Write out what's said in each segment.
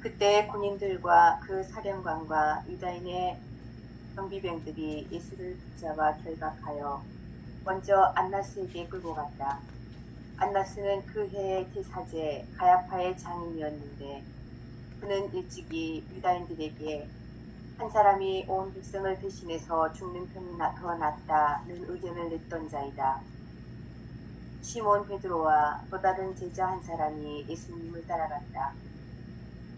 그때 군인들과 그 사령관과 유다인의 경비병들이 예수를 붙잡아 결박하여 먼저 안나스에게 끌고 갔다. 안나스는 그 해의 대사제 가야파의 장인이었는데 그는 일찍이 유다인들에게 한 사람이 온 백성을 대신해서 죽는 편이 더 낫다는 의견을 냈던 자이다. 시몬 베드로와 또 다른 제자 한 사람이 예수님을 따라갔다.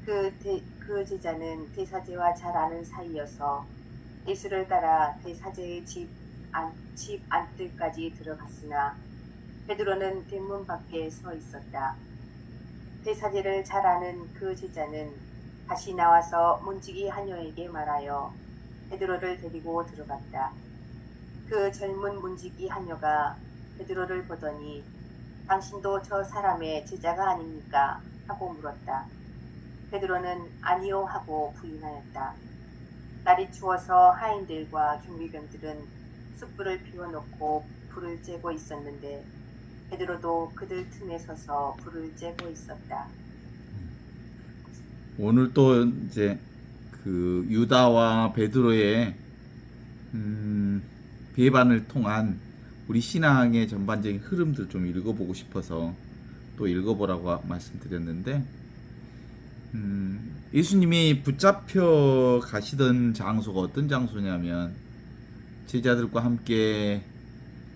그 제자는 대사제와 잘 아는 사이여서 예수를 따라 대사제의 집 안뜰까지 들어갔으나 베드로는 대문 밖에 서 있었다. 대사제를 잘 아는 그 제자는 다시 나와서 문지기 하녀에게 말하여 베드로를 데리고 들어갔다. 그 젊은 문지기 하녀가 베드로를 보더니 당신도 저 사람의 제자가 아닙니까? 하고 물었다. 베드로는 아니요 하고 부인하였다. 날이 추워서 하인들과 경비병들은 숯불을 피워놓고 불을 쬐고 있었는데 베드로도 그들 틈에 서서 불을 쬐고 있었다. 오늘 또 이제 그 유다와 베드로의 배반을 통한 우리 신앙의 전반적인 흐름들 좀 읽어보고 싶어서 또 읽어보라고 말씀드렸는데, 예수님이 붙잡혀 가시던 장소가 어떤 장소냐면 제자들과 함께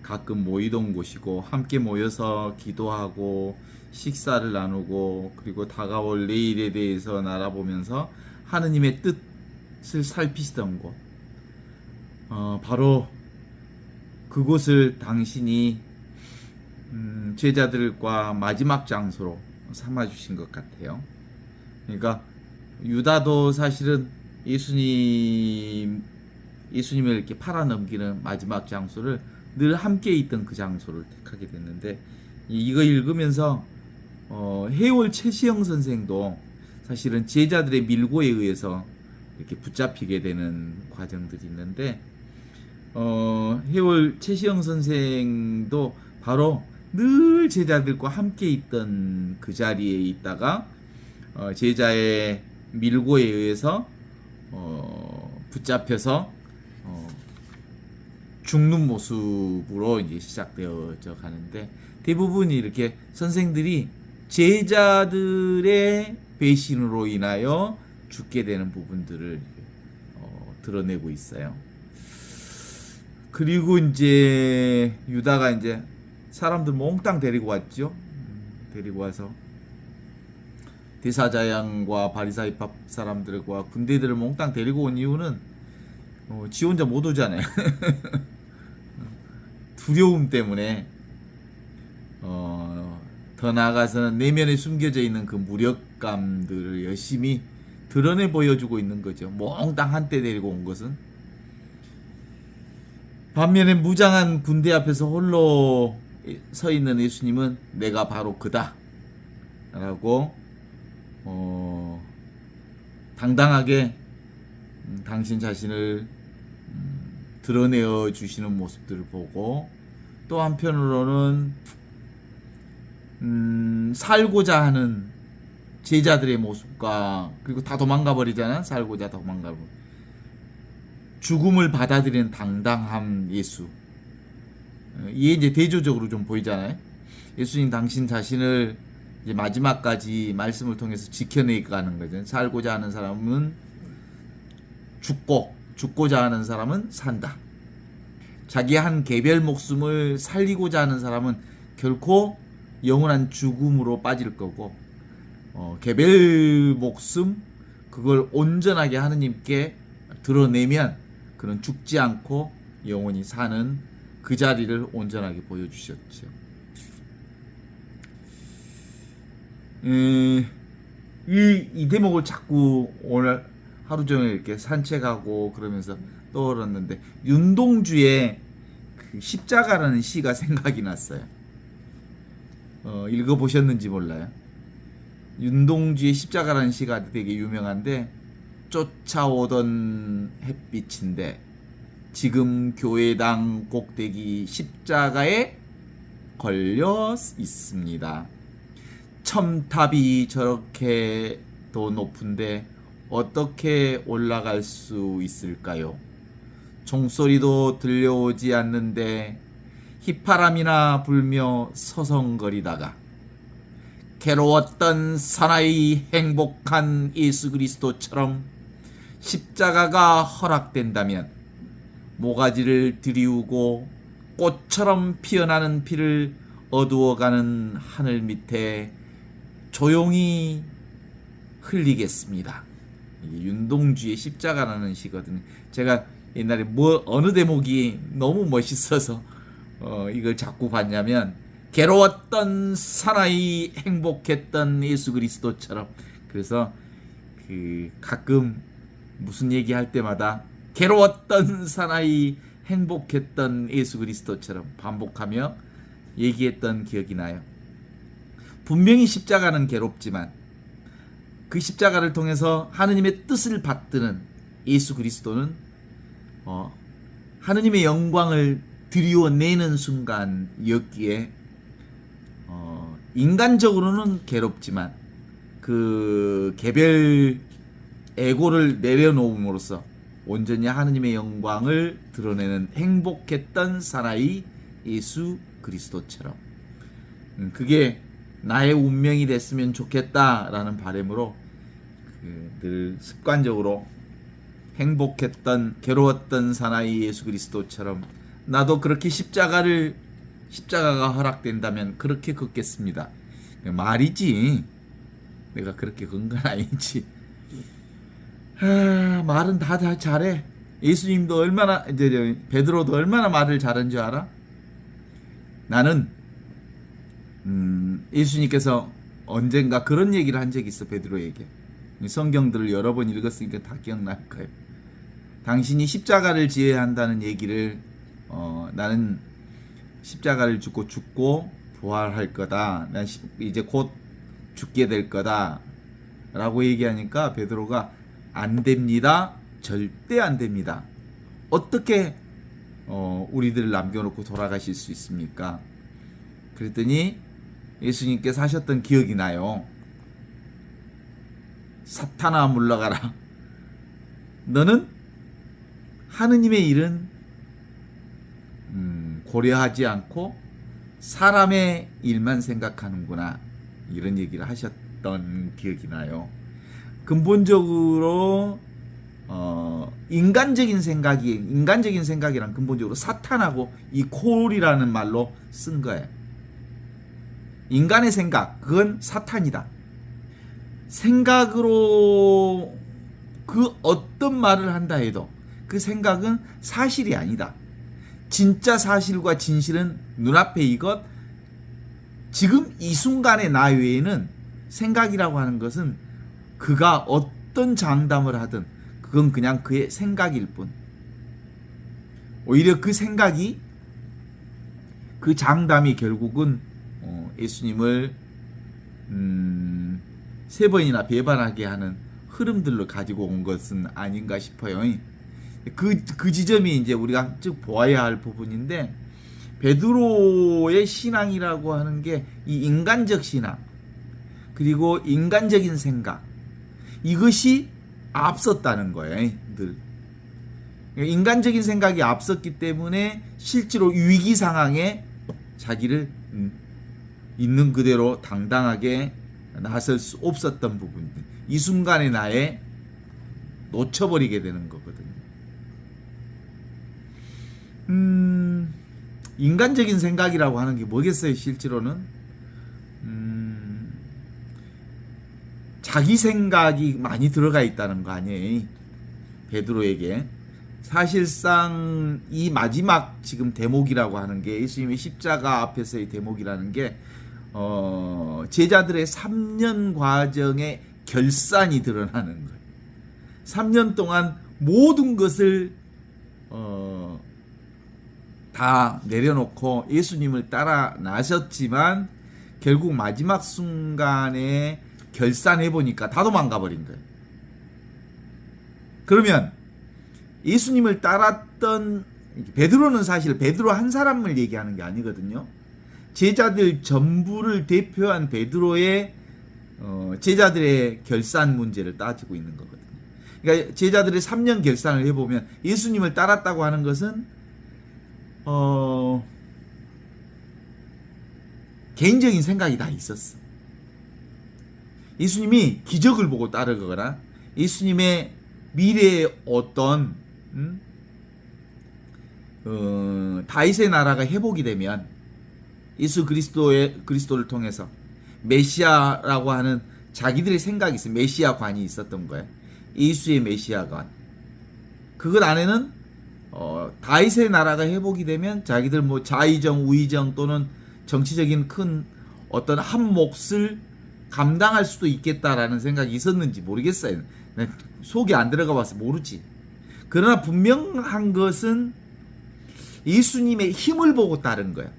가끔 모이던 곳이고, 함께 모여서 기도하고 식사를 나누고, 그리고 다가올 내일에 대해서 알아보면서 하느님의 뜻을 살피시던 곳, 바로 그곳을 당신이 제자들과 마지막 장소로 삼아주신 것 같아요. 그러니까 유다도 사실은 예수님을 이렇게 팔아넘기는 마지막 장소를 늘 함께 있던 그 장소를 택하게 됐는데, 이거 읽으면서 해월 최시영 선생도 사실은 제자들의 밀고에 의해서 이렇게 붙잡히게 되는 과정들이 있는데, 해월 최시영 선생도 바로 늘 제자들과 함께 있던 그 자리에 있다가 제자의 밀고에 의해서 붙잡혀서 죽는 모습으로 이제 시작되어져 가는데, 대부분이 이렇게 선생들이 제자들의 배신으로 인하여 죽게 되는 부분들을 드러내고 있어요. 그리고 이제 유다가 이제 사람들 몽땅 데리고 왔죠. 데리고 와서 대사자양과 바리사이파 사람들과 군대들을 몽땅 데리고 온 이유는 지 혼자 못 오잖아요. 두려움 때문에, 더 나아가서는 내면에 숨겨져 있는 그 무력감들을 열심히 드러내 보여주고 있는 거죠. 몽땅 한때 데리고 온 것은. 반면에 무장한 군대 앞에서 홀로 서 있는 예수님은 내가 바로 그다 라고 당당하게 당신 자신을 드러내어 주시는 모습들을 보고, 또 한편으로는 살고자 하는 제자들의 모습과, 그리고 다 도망가 버리잖아. 살고자 도망가 버리, 죽음을 받아들이는 당당함 예수, 이게 이제 대조적으로 좀 보이잖아요. 예수님 당신 자신을 이제 마지막까지 말씀을 통해서 지켜내가는 거죠. 살고자 하는 사람은 죽고, 죽고자 하는 사람은 산다. 자기 한 개별 목숨을 살리고자 하는 사람은 결코 영원한 죽음으로 빠질 거고, 개별 목숨 그걸 온전하게 하느님께 드러내면 그는 죽지 않고 영원히 사는 그 자리를 온전하게 보여주셨죠. 이 대목을 자꾸 오늘 하루 종일 이렇게 산책하고 그러면서 떠올랐는데, 윤동주의 그 십자가라는 시가 생각이 났어요. 읽어보셨는지 몰라요. 윤동주의 십자가라는 시가 되게 유명한데, 쫓아오던 햇빛인데 지금 교회당 꼭대기 십자가에 걸려 있습니다. 첨탑이 저렇게 더 높은데 어떻게 올라갈 수 있을까요? 종소리도 들려오지 않는데 휘파람이나 불며 서성거리다가 괴로웠던 사나이 행복한 예수 그리스도처럼 십자가가 허락된다면 모가지를 들이우고 꽃처럼 피어나는 피를 어두워가는 하늘 밑에 조용히 흘리겠습니다. 이게 윤동주의 십자가라는 시거든요. 제가 옛날에 어느 대목이 너무 멋있어서 이걸 자꾸 봤냐면 괴로웠던 사나이 행복했던 예수 그리스도처럼. 그래서 가끔 무슨 얘기할 때마다 괴로웠던 사나이 행복했던 예수 그리스도처럼 반복하며 얘기했던 기억이 나요. 분명히 십자가는 괴롭지만 그 십자가를 통해서 하느님의 뜻을 받드는 예수 그리스도는 하느님의 영광을 드리워내는 순간이었기에 인간적으로는 괴롭지만 그 개별 에고를 내려놓음으로써 온전히 하느님의 영광을 드러내는 행복했던 사나이 예수 그리스도처럼 그게 나의 운명이 됐으면 좋겠다라는 바람으로 늘 습관적으로 행복했던 괴로웠던 사나이 예수 그리스도처럼 나도 그렇게 십자가가 허락된다면 그렇게 걷겠습니다. 말이지 내가 그렇게 건 건 아니지. 말은 다 잘해. 예수님도 얼마나 베드로도 얼마나 말을 잘한 줄 알아? 나는 예수님께서 언젠가 그런 얘기를 한 적이 있어. 베드로에게. 성경들을 여러 번 읽었으니까 다 기억날 거예요. 당신이 십자가를 지어야 한다는 얘기를 나는 십자가를 죽고 부활할 거다. 난 이제 곧 죽게 될 거다 라고 얘기하니까 베드로가 안 됩니다. 절대 안 됩니다. 어떻게 우리들을 남겨놓고 돌아가실 수 있습니까? 그랬더니 예수님께서 하셨던 기억이 나요. 사탄아 물러가라. 너는 하느님의 일은 고려하지 않고 사람의 일만 생각하는구나. 이런 얘기를 하셨던 기억이 나요. 근본적으로 인간적인 생각이란 근본적으로 사탄하고 이 콜이라는 말로 쓴 거예요. 인간의 생각, 그건 사탄이다. 생각으로 그 어떤 말을 한다 해도 그 생각은 사실이 아니다. 진짜 사실과 진실은 눈앞에 이것, 지금 이 순간의 나 외에는 생각이라고 하는 것은 그가 어떤 장담을 하든 그건 그냥 그의 생각일 뿐. 오히려 그 생각이, 그 장담이 결국은 예수님을 3번이나 배반하게 하는 흐름들로 가지고 온 것은 아닌가 싶어요. 그 지점이 이제 우리가 쭉 보아야 할 부분인데, 베드로의 신앙이라고 하는 게 이 인간적 신앙, 그리고 인간적인 생각, 이것이 앞섰다는 거예요. 늘 인간적인 생각이 앞섰기 때문에 실제로 위기 상황에 자기를 있는 그대로 당당하게 나설 수 없었던 부분들, 이 순간에 나에 놓쳐버리게 되는 거거든요. 인간적인 생각이라고 하는 게 뭐겠어요? 실제로는 자기 생각이 많이 들어가 있다는 거 아니에요? 베드로에게. 사실상 이 마지막 지금 대목이라고 하는 게, 예수님의 십자가 앞에서의 대목이라는 게 제자들의 3년 과정의 결산이 드러나는 거예요. 3년 동안 모든 것을 다 내려놓고 예수님을 따라 나셨지만 결국 마지막 순간에 결산해 보니까 다 도망가 버린 거예요. 그러면 예수님을 따랐던 베드로는 사실 베드로 한 사람을 얘기하는 게 아니거든요. 제자들 전부를 대표한 베드로의 제자들의 결산 문제를 따지고 있는 거거든요. 그러니까 제자들의 3년 결산을 해보면 예수님을 따랐다고 하는 것은 개인적인 생각이 다 있었어. 예수님이 기적을 보고 따르거나 예수님의 미래의 어떤 다윗의 나라가 회복이 되면 예수 그리스도를 통해서 메시아라고 하는 자기들의 생각이 있어요. 메시아관이 있었던 거예요. 예수의 메시아관. 그것 안에는 다윗의 나라가 회복이 되면 자기들 뭐 자의정, 우의정 또는 정치적인 큰 어떤 한 몫을 감당할 수도 있겠다라는 생각이 있었는지 모르겠어요. 속이 안 들어가 봐서 모르지. 그러나 분명한 것은 예수님의 힘을 보고 따른 거야.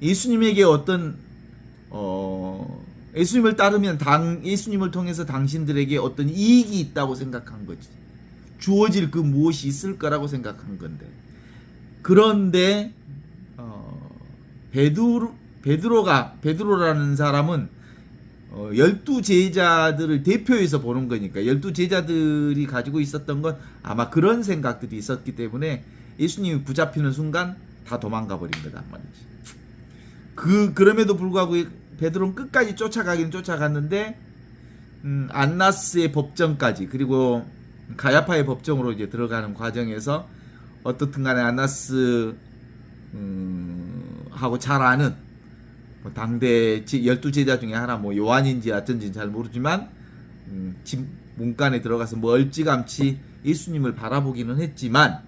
예수님에게 어떤 예수님을 따르면 예수님을 통해서 당신들에게 어떤 이익이 있다고 생각한 거지. 주어질 그 무엇이 있을 거라고 생각한 건데. 그런데 베드로라는 사람은 12제자들을 대표해서 보는 거니까 12제자들이 가지고 있었던 건 아마 그런 생각들이 있었기 때문에 예수님이 붙잡히는 순간 다 도망가 버린 거단 말이지. 그럼에도 불구하고 베드로는 끝까지 쫓아가긴 쫓아갔는데 안나스의 법정까지 그리고 가야파의 법정으로 이제 들어가는 과정에서 어떻든 간에 안나스 하고 잘 아는 당대 12제자 중에 하나 뭐 요한인지 어쩐지는 잘 모르지만 집 문간에 들어가서 멀찌감치 예수님을 바라보기는 했지만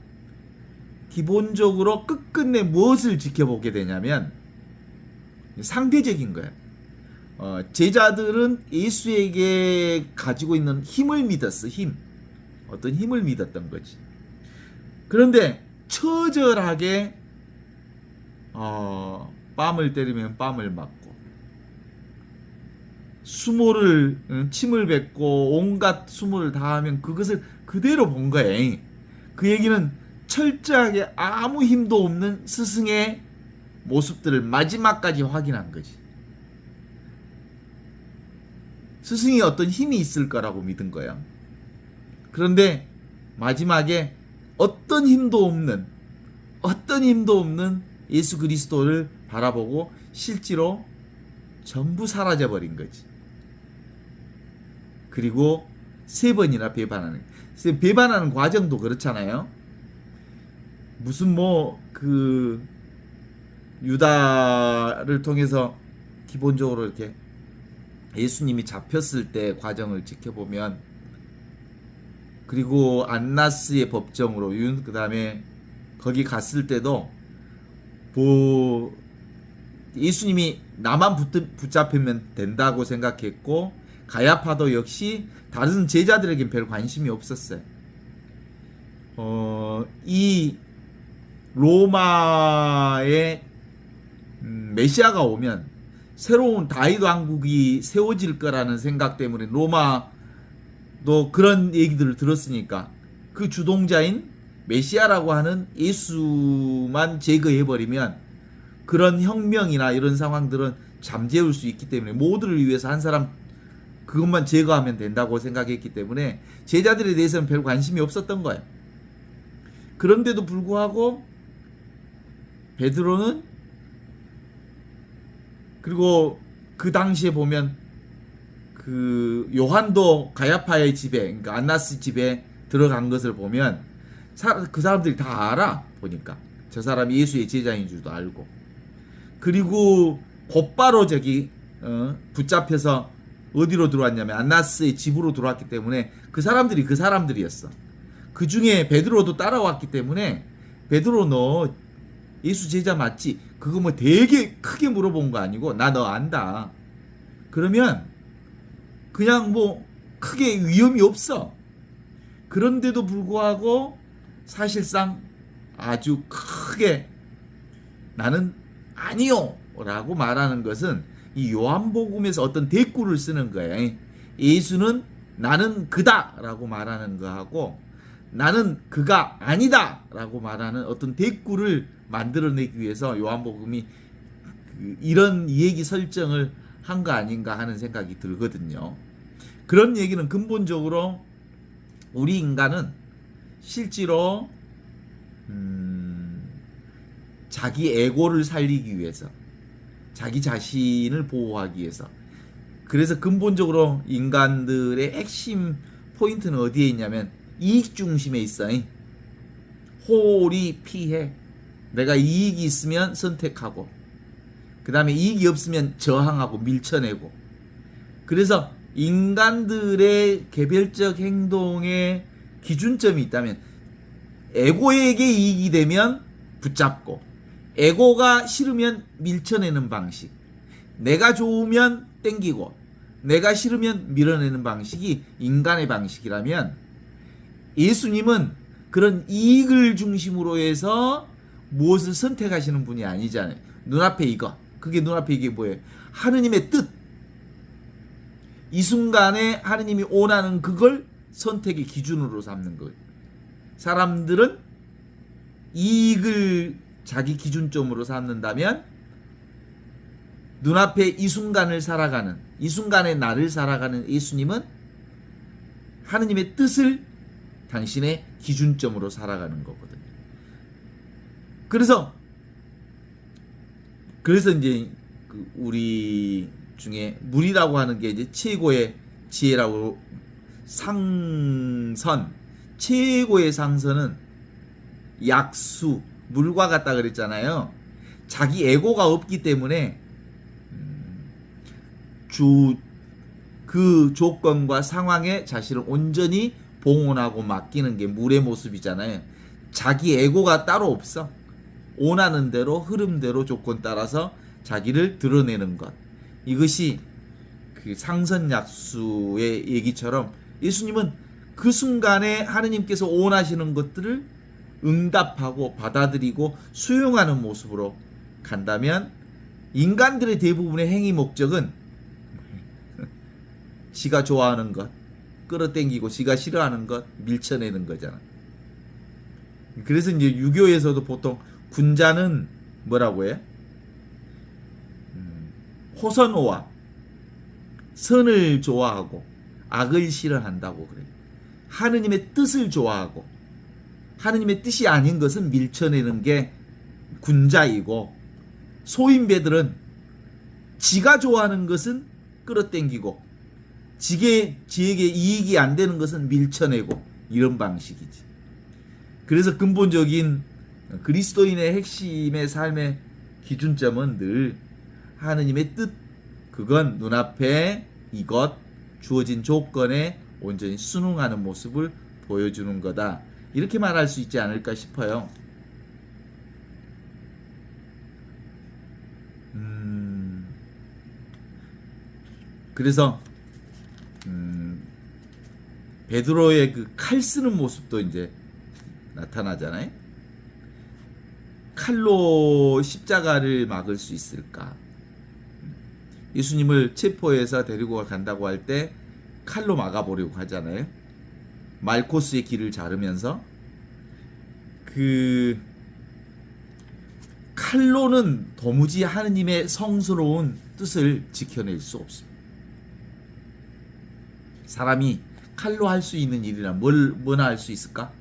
기본적으로 끝끝내 무엇을 지켜보게 되냐면 상대적인 거예요. 제자들은 예수에게 가지고 있는 힘을 믿었어. 어떤 힘을 믿었던 거지. 그런데 처절하게 뺨을 때리면 뺨을 맞고 침을 뱉고 온갖 수모를 다하면 그것을 그대로 본 거예요. 그 얘기는 철저하게 아무 힘도 없는 스승의 모습들을 마지막까지 확인한 거지. 스승이 어떤 힘이 있을 거라고 믿은 거야. 그런데 마지막에 어떤 힘도 없는 예수 그리스도를 바라보고 실제로 전부 사라져 버린 거지. 그리고 3번이나 배반하는 과정도 그렇잖아요. 무슨 유다를 통해서 기본적으로 이렇게 예수님이 잡혔을 때 과정을 지켜보면 그리고 안나스의 법정으로 그 다음에 거기 갔을 때도 예수님이 나만 붙잡히면 된다고 생각했고 가야파도 역시 다른 제자들에겐 별 관심이 없었어요. 이 로마의 메시아가 오면 새로운 다윗 왕국이 세워질 거라는 생각 때문에 로마도 그런 얘기들을 들었으니까 그 주동자인 메시아라고 하는 예수만 제거해버리면 그런 혁명이나 이런 상황들은 잠재울 수 있기 때문에 모두를 위해서 한 사람 그것만 제거하면 된다고 생각했기 때문에 제자들에 대해서는 별 관심이 없었던 거예요. 그런데도 불구하고 베드로는 그리고 그 당시에 보면 그 요한도 가야파의 집에 그러니까 안나스 집에 들어간 것을 보면 그 사람들이 다 알아. 보니까 저 사람이 예수의 제자인 줄도 알고 그리고 곧바로 붙잡혀서 어디로 들어왔냐면 안나스의 집으로 들어왔기 때문에 그 사람들이었어. 그 중에 베드로도 따라왔기 때문에 베드로 너 예수 제자 맞지? 그거 뭐 되게 크게 물어본 거 아니고 나 너 안다. 그러면 그냥 뭐 크게 위험이 없어. 그런데도 불구하고 사실상 아주 크게 나는 아니요 라고 말하는 것은 이 요한복음에서 어떤 대꾸를 쓰는 거예요. 예수는 나는 그다 라고 말하는 거하고 나는 그가 아니다 라고 말하는 어떤 대꾸를 만들어내기 위해서 요한복음이 이런 얘기 설정을 한 거 아닌가 하는 생각이 들거든요. 그런 얘기는 근본적으로 우리 인간은 실제로 자기 에고를 살리기 위해서, 자기 자신을 보호하기 위해서, 그래서 근본적으로 인간들의 핵심 포인트는 어디에 있냐면 이익 중심에 있어. 홀이 피해. 내가 이익이 있으면 선택하고, 그 다음에 이익이 없으면 저항하고 밀쳐내고. 그래서 인간들의 개별적 행동의 기준점이 있다면 에고에게 이익이 되면 붙잡고, 에고가 싫으면 밀쳐내는 방식, 내가 좋으면 땡기고 내가 싫으면 밀어내는 방식이 인간의 방식이라면, 예수님은 그런 이익을 중심으로 해서 무엇을 선택하시는 분이 아니잖아요. 눈앞에 이거, 그게 눈앞에 이게 뭐예요? 하느님의 뜻. 이 순간에 하느님이 원하는 그걸 선택의 기준으로 삼는 거예요. 사람들은 이익을 자기 기준점으로 삼는다면 눈앞에 이 순간을 살아가는, 이 순간의 나를 살아가는 예수님은 하느님의 뜻을 당신의 기준점으로 살아가는 거거든요. 그래서 이제 우리 중에 물이라고 하는 게 이제 최고의 지혜라고, 상선, 최고의 상선은 약수, 물과 같다 그랬잖아요. 자기 에고가 없기 때문에 그 조건과 상황에 자신을 온전히 봉헌하고 맡기는 게 물의 모습이잖아요. 자기 에고가 따로 없어. 원하는 대로, 흐름대로, 조건 따라서 자기를 드러내는 것. 이것이 그 상선약수의 얘기처럼 예수님은 그 순간에 하느님께서 원하시는 것들을 응답하고 받아들이고 수용하는 모습으로 간다면, 인간들의 대부분의 행위 목적은 지가 좋아하는 것 끌어당기고 지가 싫어하는 것 밀쳐내는 거잖아. 그래서 이제 유교에서도 보통 군자는 뭐라고 해? 호선호와, 선을 좋아하고 악을 싫어한다고 그래. 하느님의 뜻을 좋아하고 하느님의 뜻이 아닌 것은 밀쳐내는 게 군자이고, 소인배들은 지가 좋아하는 것은 끌어당기고 지에게 이익이 안 되는 것은 밀쳐내고, 이런 방식이지. 그래서 근본적인 그리스도인의 핵심의 삶의 기준점은 늘 하느님의 뜻, 그건 눈앞에 이것, 주어진 조건에 온전히 순응하는 모습을 보여주는 거다. 이렇게 말할 수 있지 않을까 싶어요. 그래서 베드로의 그 칼 쓰는 모습도 이제 나타나잖아요. 칼로 십자가를 막을 수 있을까? 예수님을 체포해서 데리고 간다고 할 때 칼로 막아보려고 하잖아요. 말코스의 길을 자르면서. 그 칼로는 도무지 하느님의 성스러운 뜻을 지켜낼 수 없습니다. 사람이 칼로 할 수 있는 일이라 뭐나 할 수 있을까?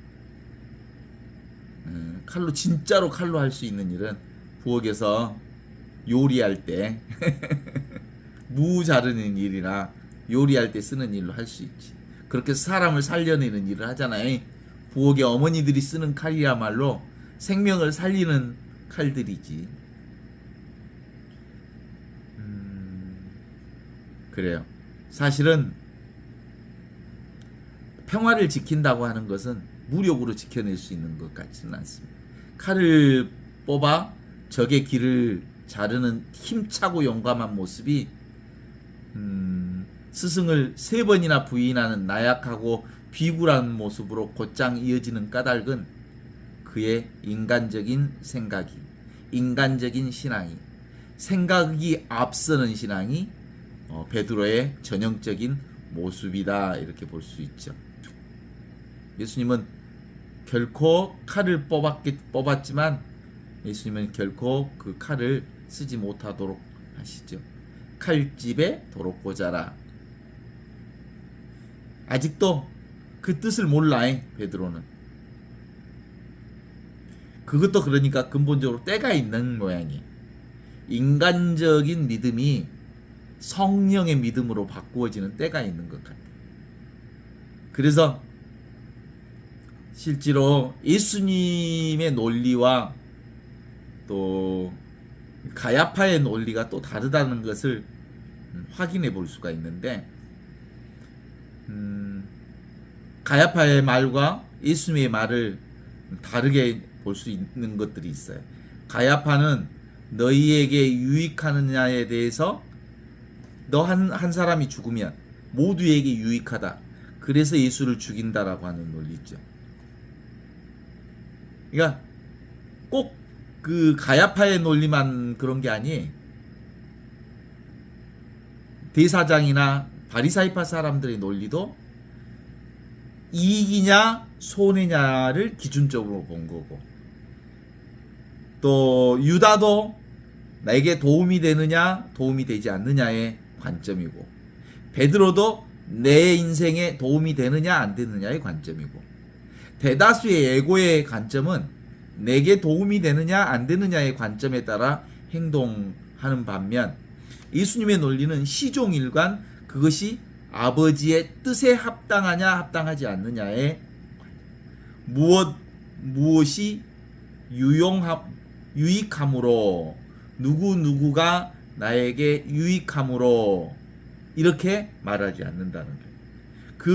칼로, 진짜로 칼로 할 수 있는 일은 부엌에서 요리할 때 무 자르는 일이나 요리할 때 쓰는 일로 할 수 있지. 그렇게 해서 사람을 살려내는 일을 하잖아요. 부엌에 어머니들이 쓰는 칼이야말로 생명을 살리는 칼들이지. 그래요. 사실은 평화를 지킨다고 하는 것은 무력으로 지켜낼 수 있는 것 같지는 않습니다. 칼을 뽑아 적의 길을 자르는 힘차고 용감한 모습이 스승을 3번이나 부인하는 나약하고 비굴한 모습으로 곧장 이어지는 까닭은 그의 인간적인 생각이, 인간적인 신앙이, 생각이 앞서는 신앙이 베드로의 전형적인 모습이다, 이렇게 볼 수 있죠. 예수님은 결코 칼을 뽑았지만 예수님은 결코 그 칼을 쓰지 못하도록 하시죠. 칼집에 도로 꽂아라. 아직도 그 뜻을 몰라, 베드로는. 그것도 그러니까 근본적으로 때가 있는 모양이에요. 인간적인 믿음이 성령의 믿음으로 바꾸어지는 때가 있는 것 같아요. 그래서 실제로 예수님의 논리와 또 가야파의 논리가 또 다르다는 것을 확인해 볼 수가 있는데, 가야파의 말과 예수님의 말을 다르게 볼 수 있는 것들이 있어요. 가야파는 너희에게 유익하느냐에 대해서 너 한 사람이 죽으면 모두에게 유익하다. 그래서 예수를 죽인다라고 하는 논리죠. 그러니까 꼭 그 가야파의 논리만 그런 게 아니에요. 대사장이나 바리사이파 사람들의 논리도 이익이냐 손해냐를 기준적으로 본 거고, 또 유다도 나에게 도움이 되느냐 도움이 되지 않느냐의 관점이고, 베드로도 내 인생에 도움이 되느냐 안 되느냐의 관점이고, 대다수의 에고의 관점은 내게 도움이 되느냐 안 되느냐의 관점에 따라 행동하는 반면, 예수님의 논리는 시종일관 그것이 아버지의 뜻에 합당하냐 합당하지 않느냐에, 무엇이 유익함으로, 누구가 나에게 유익함으로 이렇게 말하지 않는다는 거예요. 그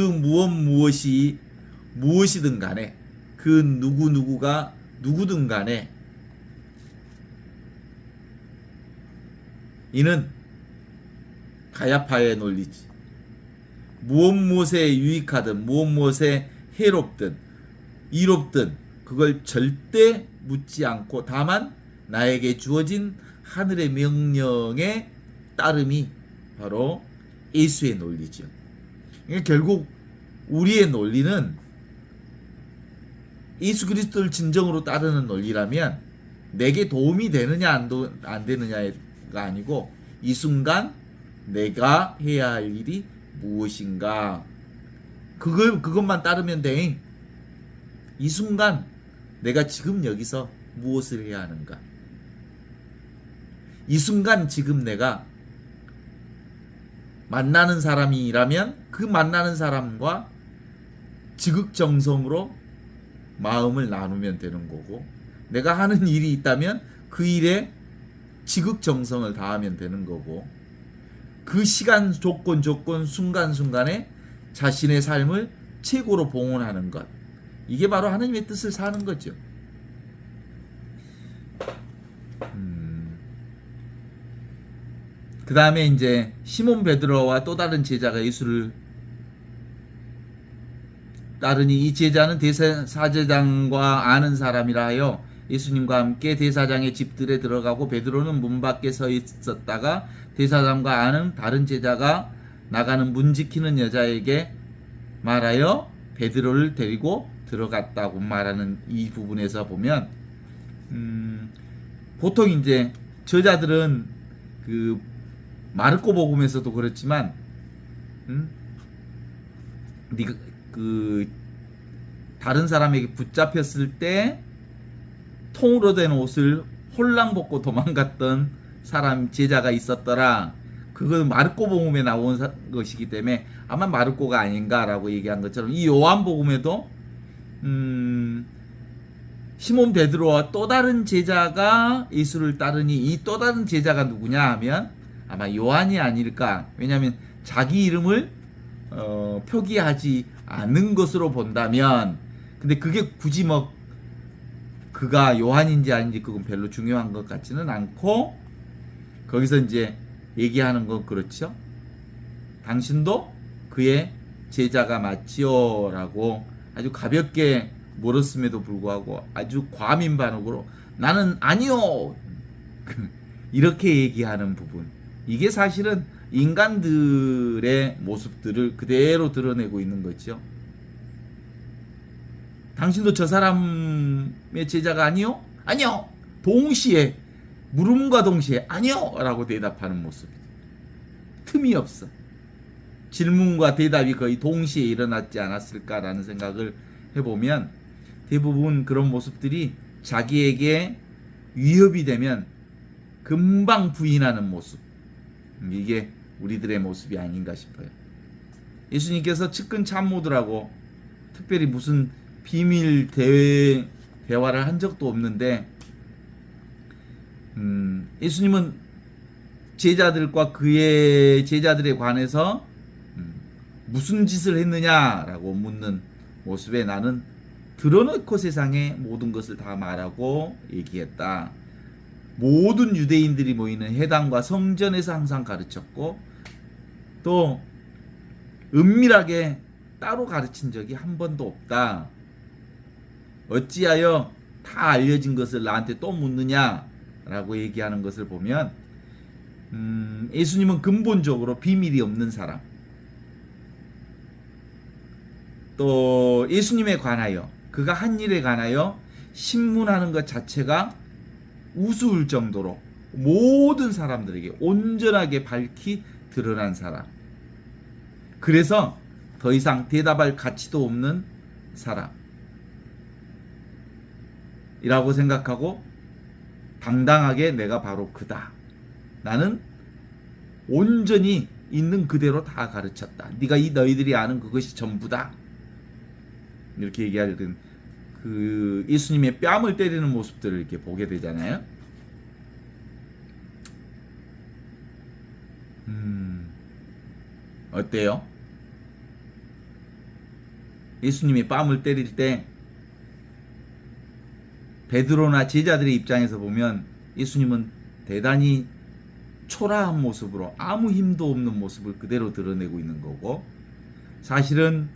무엇이든 간에, 그 누구가 누구든 간에 이는 가야파의 논리지. 무엇에 유익하든 무엇에 해롭든 이롭든 그걸 절대 묻지 않고 다만 나에게 주어진 하늘의 명령에 따름이 바로 예수의 논리죠. 그러니까 결국 우리의 논리는 예수 그리스도를 진정으로 따르는 논리라면 내게 도움이 되느냐 안 되느냐가 아니고, 이 순간 내가 해야 할 일이 무엇인가, 그것만 따르면 돼. 이 순간 내가 지금 여기서 무엇을 해야 하는가, 이 순간 지금 내가 만나는 사람이라면 그 만나는 사람과 지극정성으로 마음을 나누면 되는 거고, 내가 하는 일이 있다면 그 일에 지극정성을 다하면 되는 거고, 그 시간 조건 순간순간에 자신의 삶을 최고로 봉헌하는 것, 이게 바로 하나님의 뜻을 사는 거죠. 그 다음에 이제 시몬 베드로와 또 다른 제자가 예수를 따르니, 이 제자는 대사제장과 아는 사람이라 하여 예수님과 함께 대사장의 집들에 들어가고, 베드로는 문 밖에 서 있었다가 대사장과 아는 다른 제자가 나가는 문 지키는 여자에게 말하여 베드로를 데리고 들어갔다고 말하는 이 부분에서 보면, 보통 이제 저자들은 그 마르코 복음에서도 그렇지만, 다른 사람에게 붙잡혔을 때 통으로 된 옷을 홀랑 벗고 도망갔던 사람 제자가 있었더라. 그건 마르코 복음에 나온 것이기 때문에 아마 마르코가 아닌가라고 얘기한 것처럼, 이 요한 복음에도 시몬 베드로와 또 다른 제자가 예수를 따르니, 이 또 다른 제자가 누구냐 하면 아마 요한이 아닐까. 왜냐하면 자기 이름을 표기하지 않은 것으로 본다면, 근데 그게 굳이 뭐 그가 요한인지 아닌지 그건 별로 중요한 것 같지는 않고, 거기서 이제 얘기하는 건 그렇죠. 당신도 그의 제자가 맞지요 라고 아주 가볍게 물었음에도 불구하고 아주 과민 반응으로 나는 아니요 이렇게 얘기하는 부분, 이게 사실은 인간들의 모습들을 그대로 드러내고 있는 거죠. 당신도 저 사람의 제자가 아니요? 아니요! 동시에, 물음과 동시에 아니요! 라고 대답하는 모습. 틈이 없어. 질문과 대답이 거의 동시에 일어났지 않았을까라는 생각을 해보면 대부분 그런 모습들이 자기에게 위협이 되면 금방 부인하는 모습, 이게 우리들의 모습이 아닌가 싶어요. 예수님께서 측근 참모들하고 특별히 무슨 비밀 대화를 한 적도 없는데 예수님은 제자들과 그의 제자들에 관해서 무슨 짓을 했느냐라고 묻는 모습에 나는 드러놓고 세상에 모든 것을 다 말하고 얘기했다. 모든 유대인들이 모이는 회당과 성전에서 항상 가르쳤고 또 은밀하게 따로 가르친 적이 한 번도 없다. 어찌하여 다 알려진 것을 나한테 또 묻느냐라고 얘기하는 것을 보면 예수님은 근본적으로 비밀이 없는 사람, 또 예수님에 관하여 그가 한 일에 관하여 신문하는 것 자체가 우스울 정도로 모든 사람들에게 온전하게 밝히 드러난 사람, 그래서 더 이상 대답할 가치도 없는 사람 이라고 생각하고 당당하게 내가 바로 그다, 나는 온전히 있는 그대로 다 가르쳤다, 네가 너희들이 아는 그것이 전부다, 이렇게 얘기할 때 그 예수님의 뺨을 때리는 모습들을 이렇게 보게 되잖아요. 어때요? 예수님이 뺨을 때릴 때 베드로나 제자들의 입장에서 보면 예수님은 대단히 초라한 모습으로 아무 힘도 없는 모습을 그대로 드러내고 있는 거고, 사실은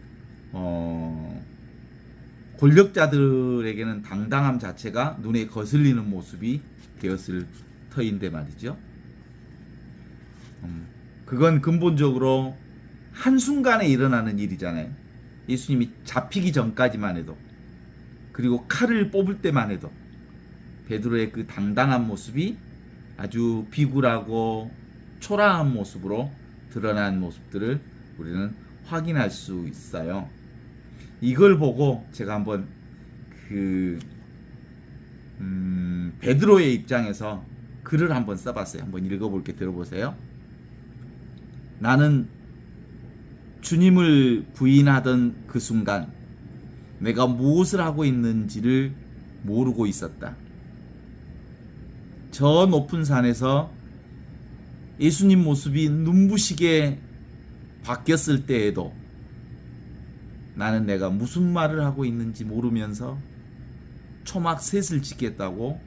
권력자들에게는 당당함 자체가 눈에 거슬리는 모습이 되었을 터인데 말이죠. 그건 근본적으로 한순간에 일어나는 일이잖아요. 예수님이 잡히기 전까지만 해도, 그리고 칼을 뽑을 때만 해도 베드로의 그 당당한 모습이 아주 비굴하고 초라한 모습으로 드러난 모습들을 우리는 확인할 수 있어요. 이걸 보고 제가 한번 베드로의 입장에서 글을 한번 써봤어요. 한번 읽어볼게. 들어보세요. 나는 주님을 부인하던 그 순간 내가 무엇을 하고 있는지를 모르고 있었다. 저 높은 산에서 예수님 모습이 눈부시게 바뀌었을 때에도 나는 내가 무슨 말을 하고 있는지 모르면서 초막 셋을 짓겠다고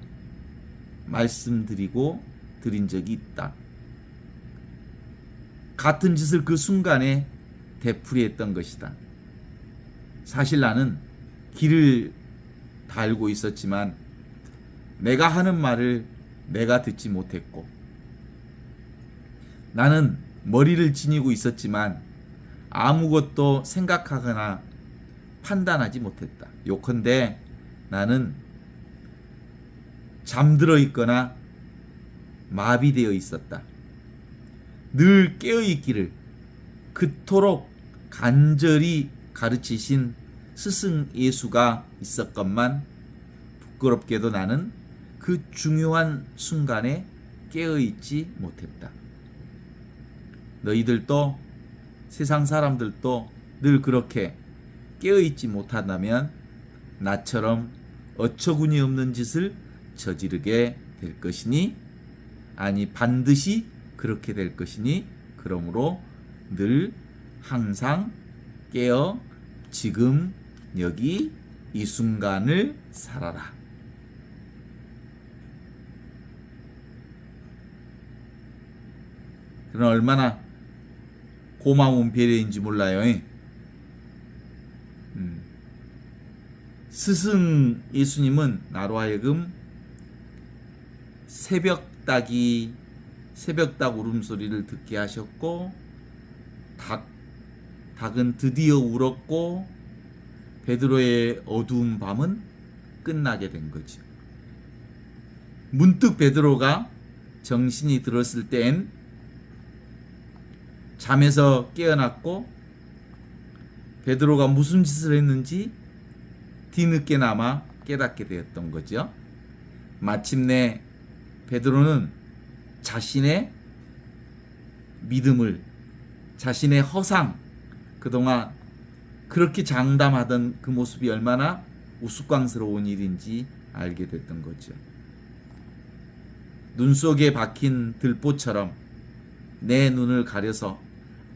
말씀드린 적이 있다. 같은 짓을 그 순간에 되풀이했던 것이다. 사실 나는 길을 다 알고 있었지만 내가 하는 말을 내가 듣지 못했고, 나는 머리를 지니고 있었지만 아무것도 생각하거나 판단하지 못했다. 요컨대 나는 잠들어 있거나 마비되어 있었다. 늘 깨어있기를 그토록 간절히 가르치신 스승 예수가 있었건만 부끄럽게도 나는 그 중요한 순간에 깨어있지 못했다. 너희들도 세상 사람들도 늘 그렇게 깨어있지 못한다면 나처럼 어처구니 없는 짓을 저지르게 될 것이니, 아니 반드시 그렇게 될 것이니, 그러므로 늘 항상 깨어 지금 여기 이 순간을 살아라. 그럼 얼마나 고마운 배려인지 몰라요. 스승 예수님은 나로 하여금 새벽닭 울음소리를 듣게 하셨고, 닭은 드디어 울었고, 베드로의 어두운 밤은 끝나게 된 거죠. 문득 베드로가 정신이 들었을 땐 잠에서 깨어났고 베드로가 무슨 짓을 했는지 뒤늦게나마 깨닫게 되었던 거죠. 마침내 베드로는 자신의 믿음을, 자신의 허상, 그동안 그렇게 장담하던 그 모습이 얼마나 우스꽝스러운 일인지 알게 됐던 거죠. 눈 속에 박힌 들보처럼 내 눈을 가려서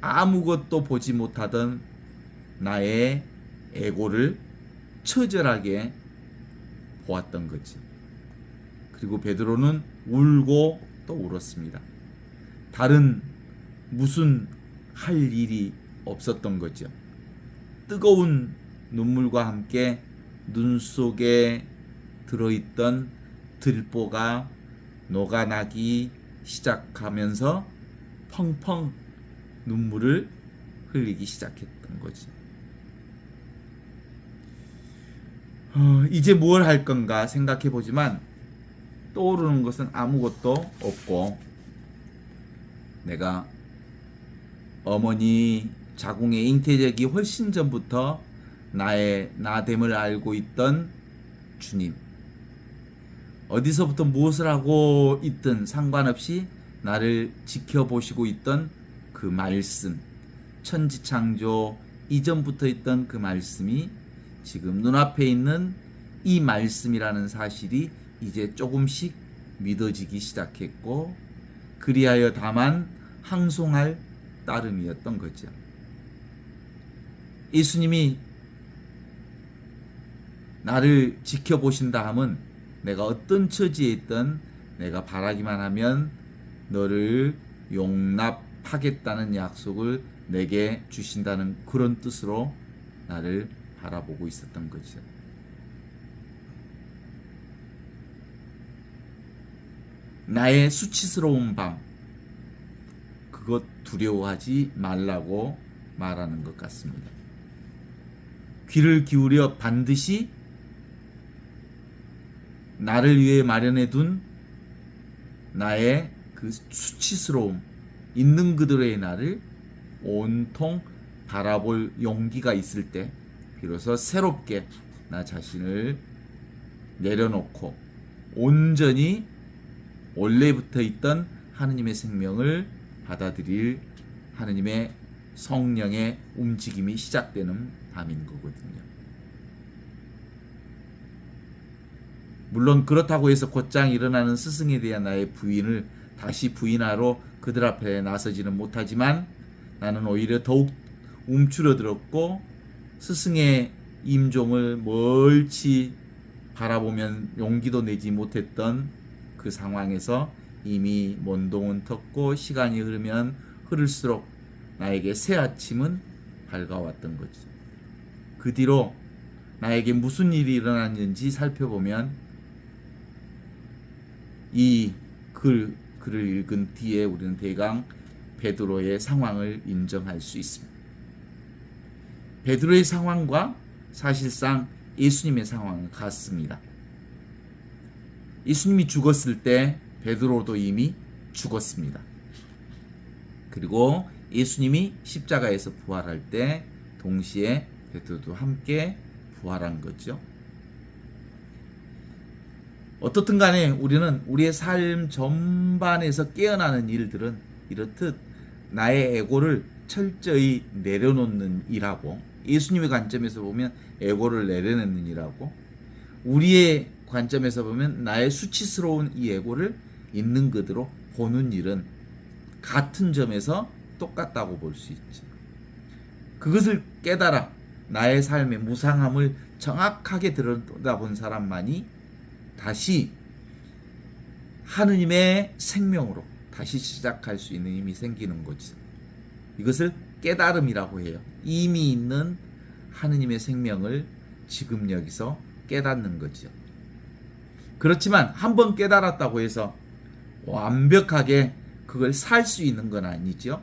아무것도 보지 못하던 나의 에고를 처절하게 보았던 거죠. 그리고 베드로는 울고 또 울었습니다. 다른 무슨 할 일이 없었던 거죠. 뜨거운 눈물과 함께 눈 속에 들어있던 들보가 녹아나기 시작하면서 펑펑 눈물을 흘리기 시작했던 거지. 이제 뭘 할 건가 생각해 보지만 떠오르는 것은 아무것도 없고, 내가 어머니 자궁의 잉태되기 훨씬 전부터 나의 나됨을 알고 있던 주님, 어디서부터 무엇을 하고 있든 상관없이 나를 지켜보시고 있던 그 말씀, 천지창조 이전부터 있던 그 말씀이 지금 눈앞에 있는 이 말씀이라는 사실이 이제 조금씩 믿어지기 시작했고, 그리하여 다만 항송할 따름이었던 거죠. 예수님이 나를 지켜보신다 함은 내가 어떤 처지에 있든 내가 바라기만 하면 너를 용납하겠다는 약속을 내게 주신다는 그런 뜻으로 나를 바라보고 있었던 거죠. 나의 수치스러운 밤, 그것 두려워하지 말라고 말하는 것 같습니다. 귀를 기울여 반드시 나를 위해 마련해 둔 나의 그 수치스러움, 있는 그대로의 나를 온통 바라볼 용기가 있을 때 비로소 새롭게 나 자신을 내려놓고 온전히 원래부터 있던 하느님의 생명을 받아들일 하느님의 성령의 움직임이 시작되는 밤인 거거든요. 물론 그렇다고 해서 곧장 일어나는 스승에 대한 나의 부인을 다시 부인하러 그들 앞에 나서지는 못하지만, 나는 오히려 더욱 움츠러들었고 스승의 임종을 멀지 바라보면 용기도 내지 못했던 그 상황에서 이미 먼동은 텄고 시간이 흐르면 흐를수록 나에게 새 아침은 밝아왔던 거지. 그 뒤로 나에게 무슨 일이 일어났는지 살펴보면 이 글을 읽은 뒤에 우리는 대강 베드로의 상황을 인정할 수 있습니다. 베드로의 상황과 사실상 예수님의 상황은 같습니다. 예수님이 죽었을 때 베드로도 이미 죽었습니다. 그리고 예수님이 십자가에서 부활할 때 동시에 베드로도 함께 부활한 거죠. 어떻든 간에 우리는 우리의 삶 전반에서 깨어나는 일들은 이렇듯 나의 에고를 철저히 내려놓는 일하고, 예수님의 관점에서 보면 에고를 내려놓는 일하고, 우리의 관점에서 보면 나의 수치스러운 이 에고를 있는 그대로 보는 일은 같은 점에서 똑같다고 볼 수 있지. 그것을 깨달아 나의 삶의 무상함을 정확하게 들여다본 사람만이 다시 하느님의 생명으로 다시 시작할 수 있는 힘이 생기는 거지. 이것을 깨달음이라고 해요. 이미 있는 하느님의 생명을 지금 여기서 깨닫는 거죠. 그렇지만 한번 깨달았다고 해서 완벽하게 그걸 살 수 있는 건 아니죠.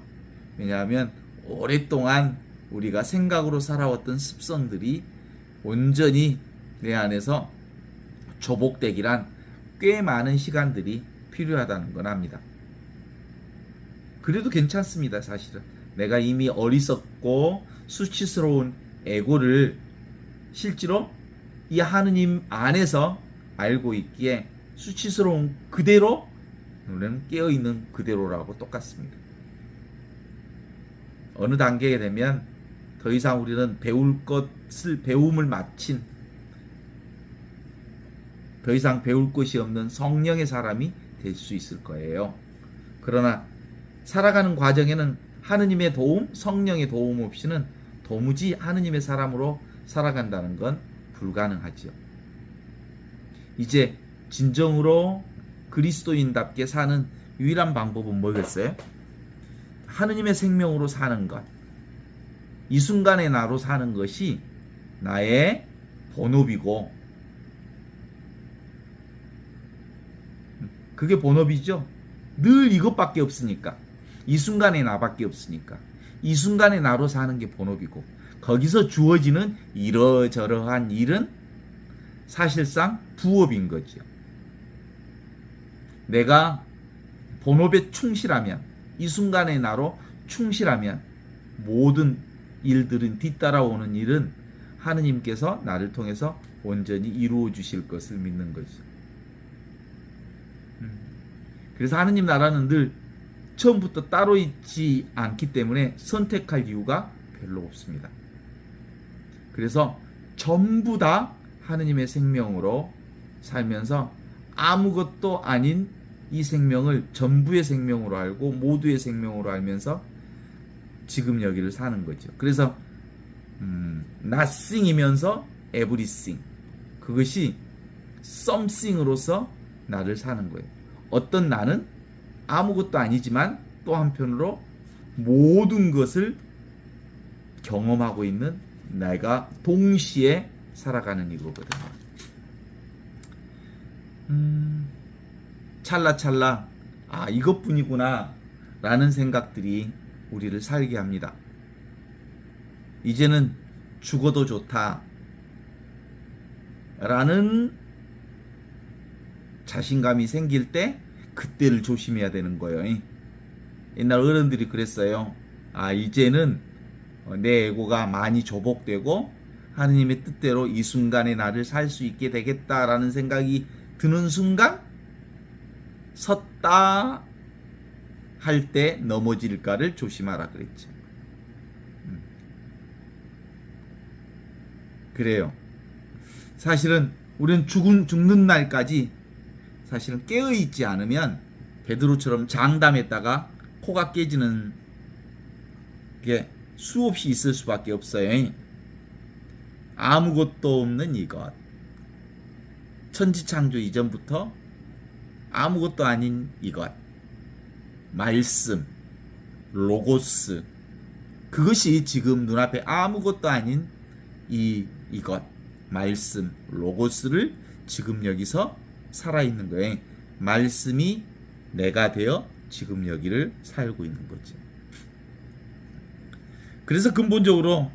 왜냐하면 오랫동안 우리가 생각으로 살아왔던 습성들이 온전히 내 안에서 조복되기란 꽤 많은 시간들이 필요하다는 건 압니다. 그래도 괜찮습니다. 사실은 내가 이미 어리석고 수치스러운 에고를 실제로 이 하느님 안에서 알고 있기에 수치스러운 그대로 우리는 깨어있는 그대로라고 똑같습니다. 어느 단계에 되면 더 이상 우리는 배울 것을 배움을 마친 더 이상 배울 것이 없는 성령의 사람이 될 수 있을 거예요. 그러나 살아가는 과정에는 하느님의 도움, 성령의 도움 없이는 도무지 하느님의 사람으로 살아간다는 건 불가능하지요. 이제 진정으로 그리스도인답게 사는 유일한 방법은 뭐겠어요? 하느님의 생명으로 사는 것. 이 순간의 나로 사는 것이 나의 본업이고 그게 본업이죠. 늘 이것밖에 없으니까. 이 순간의 나밖에 없으니까. 이 순간의 나로 사는 게 본업이고 거기서 주어지는 이러저러한 일은 사실상 부업인 거죠. 내가 본업에 충실하면 이 순간의 나로 충실하면 모든 일들은 뒤따라오는 일은 하느님께서 나를 통해서 온전히 이루어 주실 것을 믿는 거죠. 그래서 하느님 나라는 늘 처음부터 따로 있지 않기 때문에 선택할 이유가 별로 없습니다. 그래서 전부 다 하느님의 생명으로 살면서 아무것도 아닌 이 생명을 전부의 생명으로 알고 모두의 생명으로 알면서 지금 여기를 사는 거죠. 그래서 nothing이면서 everything, 그것이 something으로서 나를 사는 거예요. 어떤 나는 아무것도 아니지만 또 한편으로 모든 것을 경험하고 있는 내가 동시에 살아가는 이거거든요. 찰나찰나 이것뿐이구나 라는 생각들이 우리를 살게 합니다. 이제는 죽어도 좋다 라는 자신감이 생길 때 그때를 조심해야 되는 거예요. 옛날 어른들이 그랬어요. 이제는 내 에고가 많이 조복되고 하느님의 뜻대로 이 순간에 나를 살 수 있게 되겠다라는 생각이 드는 순간 섰다 할 때 넘어질까를 조심하라 그랬죠. 그래요. 사실은 우리는 죽는 날까지 사실은 깨어있지 않으면 베드로처럼 장담했다가 코가 깨지는 게 수없이 있을 수밖에 없어요. 아무것도 없는 이것, 천지창조 이전부터 아무것도 아닌 이것, 말씀, 로고스, 그것이 지금 눈앞에 아무것도 아닌 이것, 말씀, 로고스를 지금 여기서 살아있는 거예요. 말씀이 내가 되어 지금 여기를 살고 있는 거죠. 그래서 근본적으로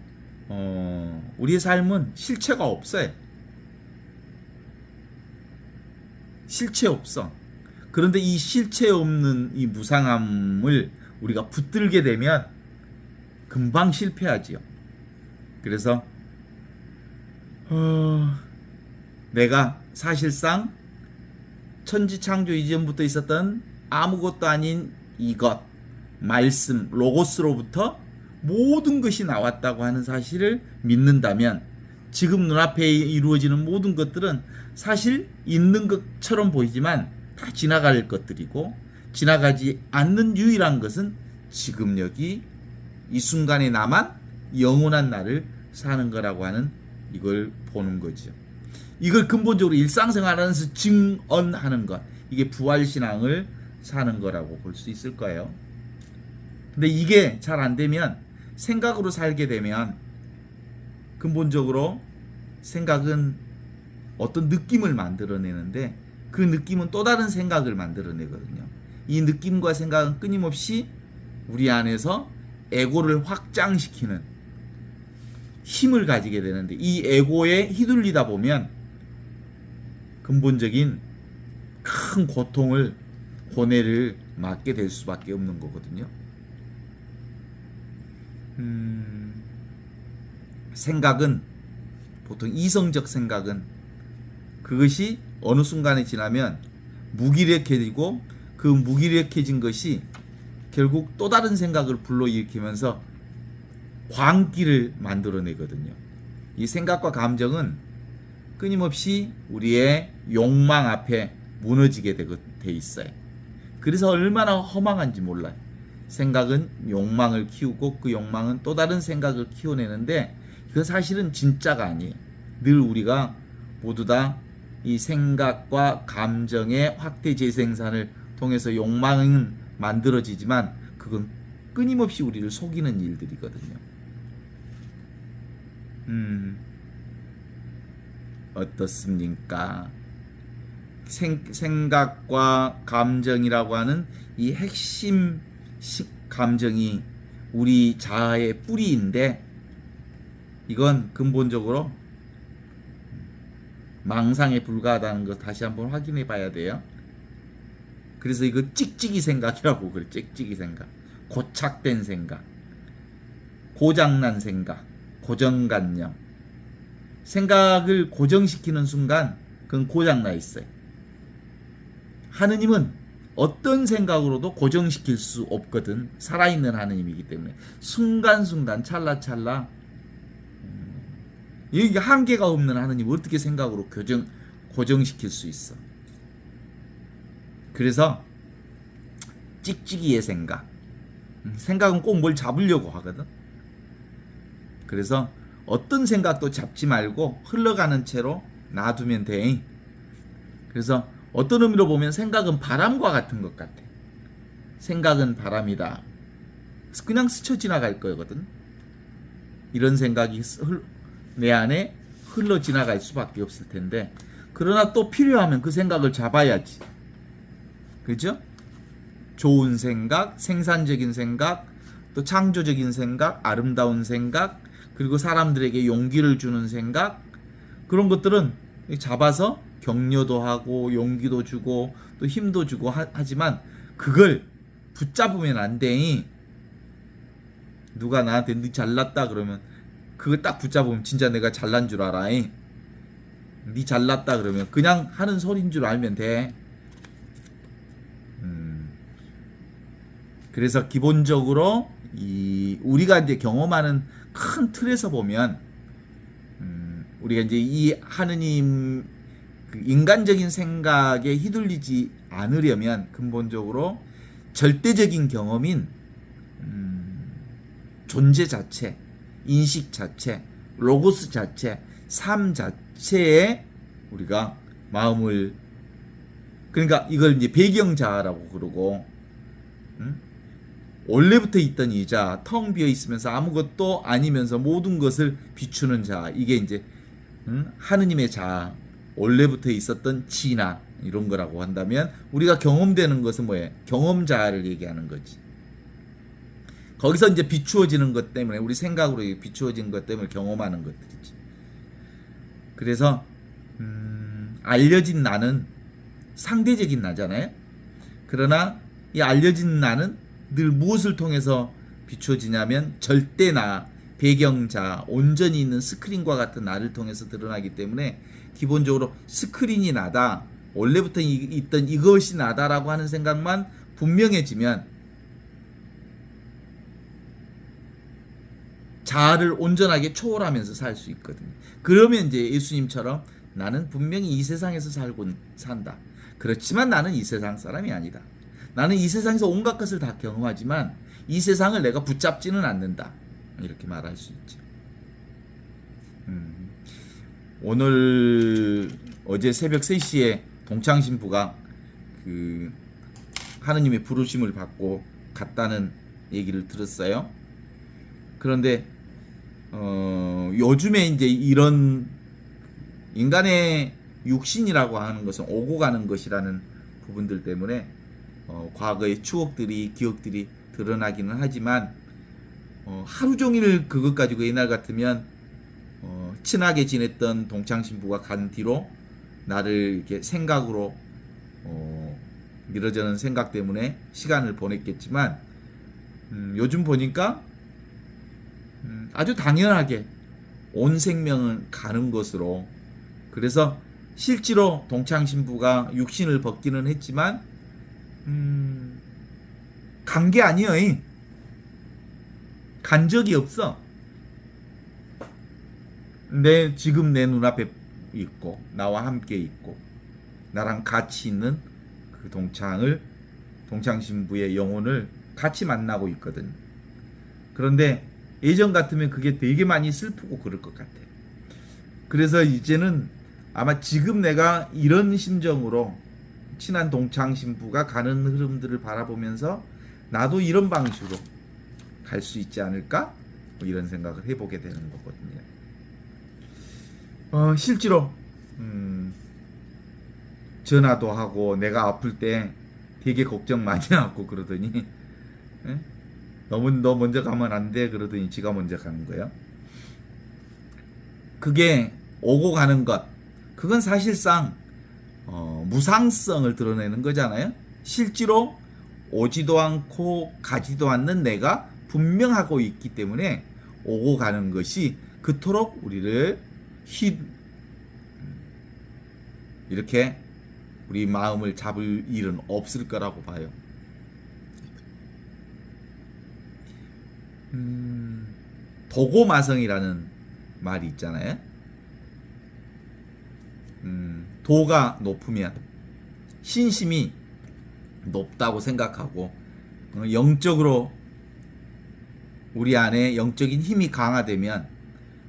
우리의 삶은 실체가 없어요. 실체 없어. 그런데 이 실체 없는 이 무상함을 우리가 붙들게 되면 금방 실패하지요. 그래서 내가 사실상 천지창조 이전부터 있었던 아무것도 아닌 이것, 말씀, 로고스로부터 모든 것이 나왔다고 하는 사실을 믿는다면 지금 눈앞에 이루어지는 모든 것들은 사실 있는 것처럼 보이지만 다 지나갈 것들이고 지나가지 않는 유일한 것은 지금 여기 이 순간에 나만 영원한 나를 사는 거라고 하는 이걸 보는 거죠. 이걸 근본적으로 일상생활하면서 증언하는 것, 이게 부활신앙을 사는 거라고 볼 수 있을 거예요. 근데 이게 잘 안 되면 생각으로 살게 되면 근본적으로 생각은 어떤 느낌을 만들어내는데 그 느낌은 또 다른 생각을 만들어내거든요. 이 느낌과 생각은 끊임없이 우리 안에서 에고를 확장시키는 힘을 가지게 되는데 이 에고에 휘둘리다 보면 근본적인 큰 고통을 고뇌를 맞게 될 수밖에 없는 거거든요. 생각은 보통 이성적 생각은 그것이 어느 순간에 지나면 무기력해지고 그 무기력해진 것이 결국 또 다른 생각을 불러일으키면서 광기를 만들어내거든요. 이 생각과 감정은 끊임없이 우리의 욕망 앞에 무너지게 돼 있어요. 그래서 얼마나 허망한지 몰라요. 생각은 욕망을 키우고 그 욕망은 또 다른 생각을 키워내는데 그 사실은 진짜가 아니에요. 늘 우리가 모두 다 이 생각과 감정의 확대 재생산을 통해서 욕망은 만들어지지만 그건 끊임없이 우리를 속이는 일들이거든요. 어떻습니까? 생각과 감정이라고 하는 이 핵심 감정이 우리 자아의 뿌리인데 이건 근본적으로 망상에 불과하다는 거 다시 한번 확인해 봐야 돼요. 그래서 이거 찍찍이 생각이라고 그래. 찍찍이 생각, 고착된 생각, 고장난 생각, 고정관념. 생각을 고정시키는 순간 그건 고장나 있어요. 하느님은 어떤 생각으로도 고정시킬 수 없거든. 살아있는 하느님이기 때문에 순간순간 찰나찰나 여기 한계가 없는 하느님 어떻게 생각으로 고정시킬 수 있어. 그래서 찍찍이의 생각, 생각은 꼭 뭘 잡으려고 하거든. 그래서 어떤 생각도 잡지 말고 흘러가는 채로 놔두면 돼. 그래서 어떤 의미로 보면 생각은 바람과 같은 것 같아. 생각은 바람이다. 그냥 스쳐 지나갈 거거든. 이런 생각이 내 안에 흘러 지나갈 수밖에 없을 텐데 그러나 또 필요하면 그 생각을 잡아야지. 그죠? 좋은 생각, 생산적인 생각, 또 창조적인 생각, 아름다운 생각, 그리고 사람들에게 용기를 주는 생각, 그런 것들은 잡아서 격려도 하고 용기도 주고 또 힘도 주고 하지만 그걸 붙잡으면 안 돼. 누가 나한테 네 잘났다 그러면 그걸 딱 붙잡으면 진짜 내가 잘난 줄 알아. 네 잘났다 그러면 그냥 하는 소린 줄 알면 돼. 그래서 기본적으로 우리가 이제 경험하는 큰 틀에서 보면 우리가 이제 이 하느님 그 인간적인 생각에 휘둘리지 않으려면 근본적으로 절대적인 경험인 존재 자체, 인식 자체, 로고스 자체, 삶 자체에 우리가 마음을 그러니까 이걸 이제 배경자라고 그러고 원래부터 있던 이 자, 텅 비어 있으면서 아무것도 아니면서 모든 것을 비추는 자, 이게 이제 하느님의 자, 원래부터 있었던 진화 이런 거라고 한다면 우리가 경험되는 것은 뭐예요? 경험자를 얘기하는 거지. 거기서 이제 비추어지는 것 때문에 우리 생각으로 비추어진 것 때문에 경험하는 것들이지. 그래서 알려진 나는 상대적인 나잖아요. 그러나 이 알려진 나는 늘 무엇을 통해서 비추어지냐면 절대 나, 배경자, 온전히 있는 스크린과 같은 나를 통해서 드러나기 때문에 기본적으로 스크린이 나다, 원래부터 있던 이것이 나다라고 하는 생각만 분명해지면 자아를 온전하게 초월하면서 살 수 있거든요. 그러면 이제 예수님처럼 나는 분명히 이 세상에서 산다. 그렇지만 나는 이 세상 사람이 아니다. 나는 이 세상에서 온갖 것을 다 경험하지만 이 세상을 내가 붙잡지는 않는다. 이렇게 말할 수 있죠. 오늘 어제 새벽 3시에 동창신부가 그 하느님의 부르심을 받고 갔다는 얘기를 들었어요. 그런데 요즘에 이제 이런 인간의 육신이라고 하는 것은 오고 가는 것이라는 부분들 때문에 과거의 추억들이 기억들이 드러나기는 하지만 하루 종일 그것 가지고 옛날 같으면 친하게 지냈던 동창신부가 간 뒤로 나를 이렇게 생각으로 미뤄지는 생각 때문에 시간을 보냈겠지만 요즘 보니까 아주 당연하게 온 생명은 가는 것으로. 그래서 실제로 동창신부가 육신을 벗기는 했지만 간 게 아니에요. 간 적이 없어. 지금 내 눈앞에 있고 나와 함께 있고 나랑 같이 있는 그 동창신부의 영혼을 같이 만나고 있거든. 그런데 예전 같으면 그게 되게 많이 슬프고 그럴 것 같아. 그래서 이제는 아마 지금 내가 이런 심정으로 친한 동창신부가 가는 흐름들을 바라보면서 나도 이런 방식으로 갈 수 있지 않을까? 뭐 이런 생각을 해보게 되는 거거든요. 실제로 전화도 하고 내가 아플 때 되게 걱정 많이 하고 그러더니 에? 너 먼저 가면 안 돼 그러더니 지가 먼저 가는 거예요. 그게 오고 가는 것, 그건 사실상 무상성을 드러내는 거잖아요. 실제로 오지도 않고 가지도 않는 내가 분명하고 있기 때문에 오고 가는 것이 그토록 우리를 이렇게 우리 마음을 잡을 일은 없을 거라고 봐요. 도고마성이라는 말이 있잖아요. 도가 높으면 신심이 높다고 생각하고 영적으로 우리 안에 영적인 힘이 강화되면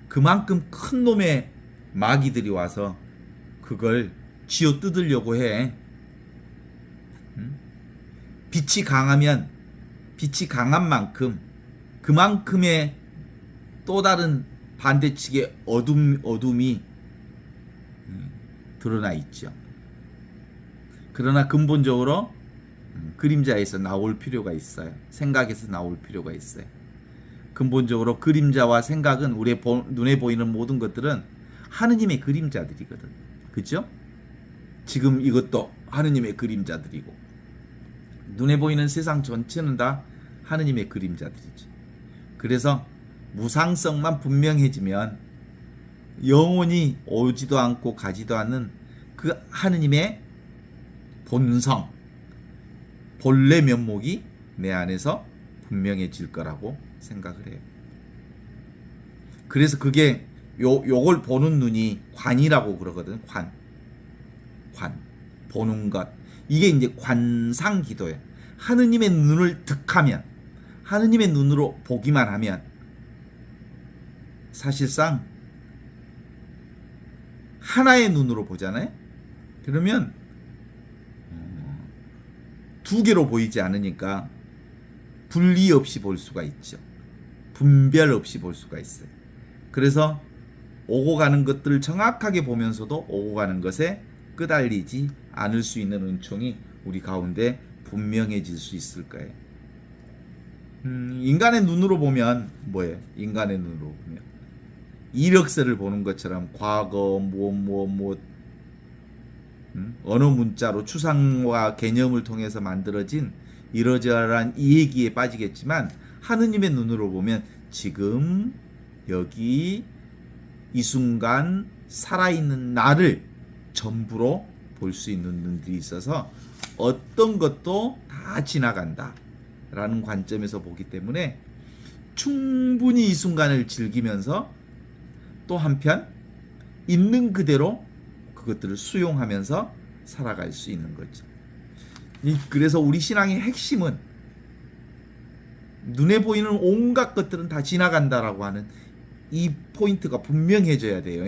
그만큼 큰 놈의 마귀들이 와서 그걸 쥐어 뜯으려고 해. 빛이 강하면 빛이 강한 만큼 그만큼의 또 다른 반대측의 어둠이 드러나 있죠. 그러나 근본적으로 그림자에서 나올 필요가 있어요. 생각에서 나올 필요가 있어요. 근본적으로 그림자와 생각은 우리의 눈에 보이는 모든 것들은 하느님의 그림자들이거든. 그렇죠? 지금 이것도 하느님의 그림자들이고 눈에 보이는 세상 전체는 다 하느님의 그림자들이지. 그래서 무상성만 분명해지면 영원히 오지도 않고 가지도 않는 그 하느님의 본성, 본래 면목이 내 안에서 분명해질 거라고 생각을 해요. 그래서 그게 요걸 보는 눈이 관이라고 그러거든. 관 보는 것, 이게 이제 관상 기도예요. 하느님의 눈을 득하면, 하느님의 눈으로 보기만 하면 사실상 하나의 눈으로 보잖아요. 그러면 두 개로 보이지 않으니까 분리 없이 볼 수가 있죠. 분별 없이 볼 수가 있어요. 그래서 오고 가는 것들을 정확하게 보면서도 오고 가는 것에 끄달리지 않을 수 있는 은총이 우리 가운데 분명해질 수 있을 거예요. 인간의 눈으로 보면 뭐예요? 인간의 눈으로 보면 이력서를 보는 것처럼 과거 언어 문자로 추상과 개념을 통해서 만들어진 이러저러한 이 얘기에 빠지겠지만 하느님의 눈으로 보면 지금 여기 이 순간 살아있는 나를 전부로 볼 수 있는 눈들이 있어서 어떤 것도 다 지나간다 라는 관점에서 보기 때문에 충분히 이 순간을 즐기면서 또 한편 있는 그대로 그것들을 수용하면서 살아갈 수 있는 거죠. 그래서 우리 신앙의 핵심은 눈에 보이는 온갖 것들은 다 지나간다라고 하는 이 포인트가 분명해져야 돼요.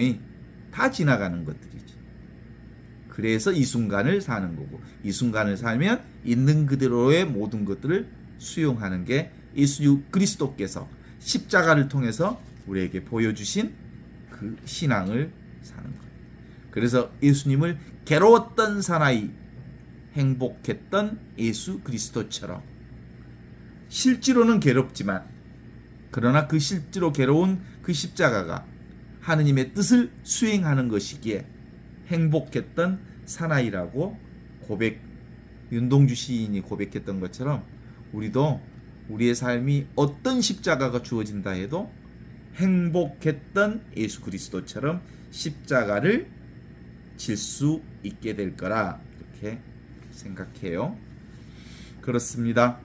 다 지나가는 것들이지. 그래서 이 순간을 사는 거고, 이 순간을 살면 있는 그대로의 모든 것들을 수용하는 게 예수 그리스도께서 십자가를 통해서 우리에게 보여주신 그 신앙을 사는 거예요. 그래서 예수님을 괴로웠던 사나이, 행복했던 예수 그리스도처럼 실제로는 괴롭지만 그러나 그 실제로 괴로운 그 십자가가 하느님의 뜻을 수행하는 것이기에 행복했던 사나이라고 윤동주 시인이 고백했던 것처럼 우리도 우리의 삶이 어떤 십자가가 주어진다 해도 행복했던 예수 그리스도처럼 십자가를 질 수 있게 될 거라 이렇게 생각해요. 그렇습니다.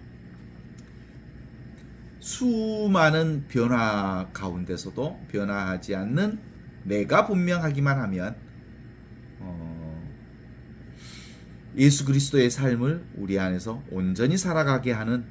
수많은 변화 가운데서도 변화하지 않는 내가 분명하기만 하면 예수 그리스도의 삶을 우리 안에서 온전히 살아가게 하는